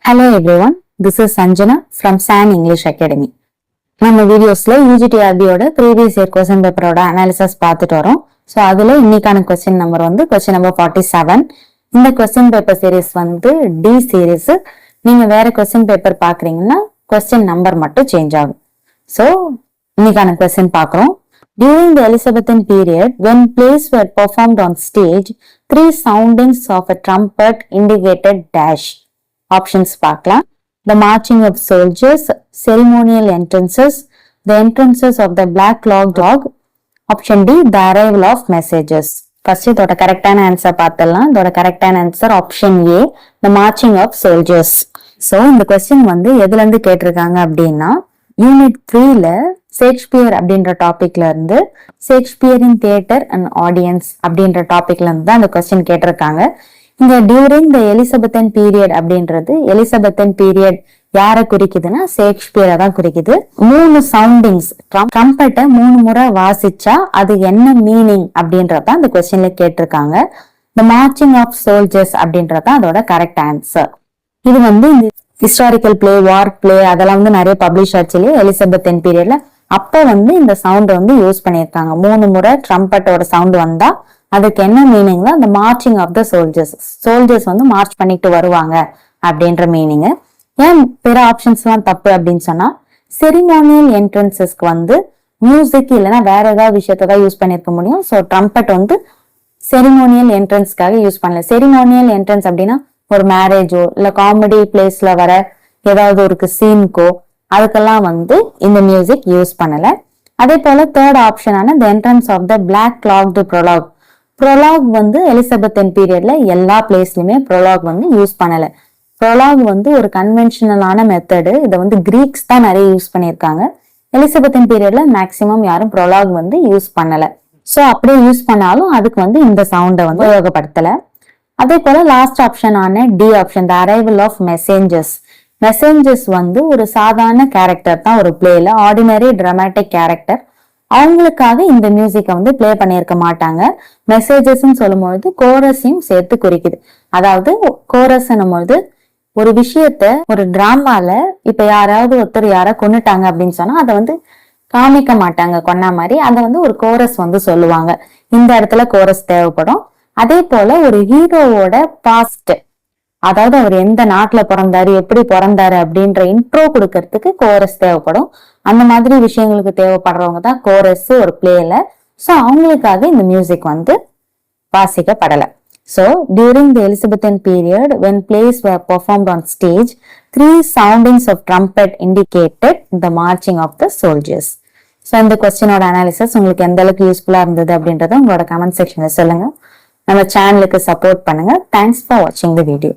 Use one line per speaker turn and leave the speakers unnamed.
Hello everyone, this is Sanjana from SAN English Academy. நம்ம வீடியோஸ்ல UGTRB-யோட previous year question பேப்பரோட analysis பார்த்துட்டு வரோம். ஸோ அதுல இன்னைக்கான கொஸ்டின் நம்பர் கொஸ்டின் நம்பர் 47. இந்த question paper series D series. நீங்க வேற கொஸ்டின் பேப்பர் பாக்குறீங்கன்னா கொஸ்டின் நம்பர் மட்டும் சேஞ்ச் ஆகும். ஸோ இன்னைக்கான கொஸ்டின் பார்க்குறோம். During the Elizabethan period, when plays were performed on stage, 3 soundings of a trumpet indicated dash. Options பார்க்கலாம். The marching of soldiers, ceremonial entrances, the entrances of the black cloaked dog. Option D, the arrival of messages. First இதோட கரெக்டான answer பார்த்தலாம். இதோட கரெக்டான answer option A, the marching of soldiers. So இந்த question எதுல இருந்து கேட்டிருக்காங்க அப்படின்னா யூனிட் 3ல ஷேக்ஸ்பியர் அப்படின்ற டாபிக்ல இருந்து ஷேக்ஸ்பியரின் தியேட்டர் அண்ட் ஆடியன்ஸ் அப்படின்ற டாபிக்ல இருந்து தான் அந்த கொஸ்டின் கேட்டிருக்காங்க. இங்க டியூரிங் த எலிசபெத்தன் பீரியட் அப்படின்றது எலிசபெத்தன் பீரியட் யார குறிக்குதுன்னா ஷேக்ஸ்பியரை தான் குறிக்குது. 3 சவுண்டிங்ஸ் ட்ரம்பெட்டை 3 முறை வாசிச்சா அது என்ன மீனிங் அப்படின்றதான் அந்த கொஸ்டின்ல கேட்டிருக்காங்க. த மார்ச்சிங் ஆஃப் சோல்ஜர்ஸ் அப்படின்றதான் அதோட கரெக்ட் ஆன்சர். இது இந்த ஹிஸ்டாரிக்கல் பிளே, வார் பிளே அதெல்லாம் நிறைய பப்ளிஷ் ஆச்சு எலிசபெத்தன் பீரியட்ல. அப்ப இந்த சவுண்ட் யூஸ் பண்ணிருக்காங்க. 3 முறை ட்ரம்பெட்டோட சவுண்ட் வந்தா அதுக்கு என்ன மீனிங்னா அந்த marching of the soldiers march பண்ணிட்டு வருவாங்க அப்படின்ற மீனிங். ஏன் பிற ஆப்ஷன்ஸ் எல்லாம் தப்பு அப்படின்னு சொன்னா செரிமோனியல் என்ட்ரன்சஸ்க்கு மியூசிக் இல்லைன்னா வேற ஏதாவது விஷயத்தான் யூஸ் பண்ணிருக்க முடியும். ஸோ ட்ரம்பெட் செரிமோனியல் என்ட்ரன்ஸ்க்காக யூஸ் பண்ணல. செரிமோனியல் என்ட்ரன்ஸ் அப்படின்னா ஒரு மேரேஜோ இல்ல காமெடி பிளேஸ்ல வர ஏதாவது ஒரு சீனுக்கோ அதுக்கெல்லாம் இந்த மியூசிக் யூஸ் பண்ணல. அதே போல தேர்ட் ஆப்ஷனான the entrance of the black cloaked prologue. Prologue Elizabethan பீரியட்ல எல்லா பிளேஸ்லயுமே ப்ரொலாக் யூஸ் பண்ணல. ப்ரொலாக் ஒரு கன்வென்ஷனலான மெத்தடு. இதை கிரீக்ஸ் தான் நிறைய யூஸ் பண்ணியிருக்காங்க. எலிசபெத்தன் பீரியட்ல மேக்சிமம் யாரும் ப்ரொலாக் யூஸ் பண்ணல. சோ அப்படியே யூஸ் பண்ணாலும் அதுக்கு இந்த சவுண்டை உபயோகப்படுத்தல. அதே போல லாஸ்ட் ஆப்ஷனான D option, the arrival of messengers. Messengers ஒரு சாதாரண கேரக்டர் தான் ஒரு பிளேல, ஆர்டினரி டிராமாட்டிக் கேரக்டர். அவங்களுக்காக இந்த மியூசிக்கை பிளே பண்ணியிருக்க மாட்டாங்க. மெசேஜஸ் சொல்லும்பொழுது கோரஸையும் சேர்த்து குறிக்குது. அதாவது கோரஸ் பொழுது ஒரு விஷயத்த ஒரு டிராமால இப்ப யாராவது ஒருத்தர் கொன்னுட்டாங்க அப்படின்னு சொன்னா அதை காமிக்க மாட்டாங்க கொன்னா மாதிரி. அதை ஒரு கோரஸ் சொல்லுவாங்க. இந்த இடத்துல கோரஸ் தேவைப்படும். அதே போல ஒரு ஹீரோவோட பாஸ்ட், அதாவது அவர் எந்த நாட்டுல பிறந்தாரு, எப்படி பிறந்தாரு அப்படின்ற இன்ட்ரோ கொடுக்கறதுக்கு கோரஸ் தேவைப்படும். அந்த மாதிரி விஷயங்களுக்கு தேவைப்படுறவங்க தான் கோரஸ் ஒரு பிளேல. சோ அவங்களுக்காக இந்த music வாசிக்கப்படல. So during the Elizabethan period, when plays were performed on stage, 3 soundings of trumpet indicated the marching of the soldiers. So இந்த கொஸ்டினோட அனாலிசிஸ் உங்களுக்கு எந்த அளவுக்கு யூஸ்ஃபுல்லா இருந்தது அப்படின்றத உங்களோட கமெண்ட் செக்ஷன்ல சொல்லுங்க. நம்ம சேனலுக்கு சப்போர்ட் பண்ணுங்க. தேங்க்ஸ் ஃபார் வாட்சிங் த வீடியோ.